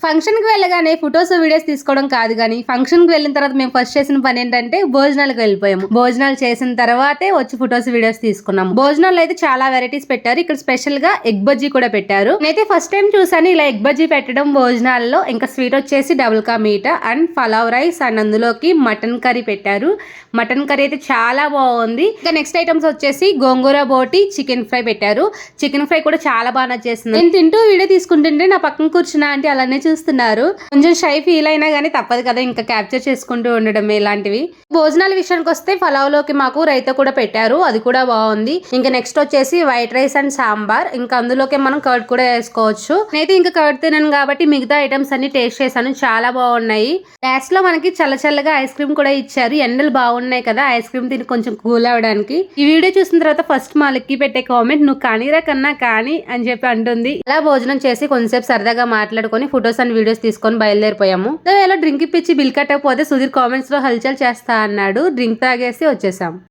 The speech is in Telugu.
ఫంక్షన్కి వెళ్ళగానే ఫొటోస్ వీడియోస్ తీసుకోవడం కాదు కానీ ఫంక్షన్కి వెళ్ళిన తర్వాత మేము ఫస్ట్ చేసిన పని ఏంటంటే భోజనాలకు వెళ్ళిపోయాము. భోజనాలు చేసిన తర్వాతే వచ్చి ఫొటోస్ వీడియోస్ తీసుకున్నాము. భోజనాలు అయితే చాలా వెరైటీస్ పెట్టారు. ఇక్కడ స్పెషల్ గా ఎగ్ బజ్జీ కూడా పెట్టారు. నేనైతే ఫస్ట్ టైం చూసాను ఇలా ఎగ్ బజ్జీ పెట్టడం భోజనాల్లో. ఇంకా స్వీట్ వచ్చేసి double ka meetha and pulao rice and అందులోకి మటన్ కర్రీ పెట్టారు. మటన్ కర్రీ అయితే చాలా బాగుంది. ఇంకా నెక్స్ట్ ఐటమ్స్ వచ్చేసి గోంగూర బోటి చికెన్ ఫ్రై పెట్టారు. చికెన్ ఫ్రై కూడా చాలా బాగా నచ్చేసింది. నేను తింటూ వీడియో తీసుకుంటుంటే నా పక్కన కూర్చున్నా అంటే అలానే చూస్తున్నారు. కొంచెం షై ఫీల్ అయినా గానీ తప్పదు కదా, ఇంకా క్యాప్చర్ చేసుకుంటూ ఉండడం ఇలాంటివి. భోజనాల విషయానికి వస్తే పలావ్ లోకి మాకు రైతా కూడా పెట్టారు, అది కూడా బాగుంది. ఇంకా నెక్స్ట్ వచ్చేసి వైట్ రైస్ అండ్ సాంబార్. ఇంకా అందులోకి మనం కర్డ్ కూడా వేసుకోవచ్చు. నేనైతే ఇంకా కర్డ్ తిన్నాను కాబట్టి మిగతా ఐటమ్స్ అన్ని టేస్ట్ చేశాను, చాలా బాగున్నాయి. లాస్ట్ లో మనకి చల్ల చల్లగా ఐస్ క్రీమ్ కూడా ఇచ్చారు. ఎండలు బాగున్నాయి కదా, ఐస్ క్రీమ్ తిని కొంచెం కూల్ అవడానికి. ఈ వీడియో చూసిన తర్వాత ఫస్ట్ మా లెక్కి పెట్టే కామెంట్ నువ్వు కానీరా కన్నా కానీ అని చెప్పి అంటుంది. అలా భోజనం చేసి కొంచెంసేపు సరదాగా మాట్లాడుకొని ఫొటోస్ అండ్ వీడియోస్ తీసుకొని బయలుదేరిపోయాము. ఇలా డ్రింక్ ఇప్పించి బిల్ కట్టకపోతే సుధీర్ కామెంట్స్ లో హల్చల్ చేస్తా అన్నాడు. డ్రింక్ తాగేసి వచ్చేసాం.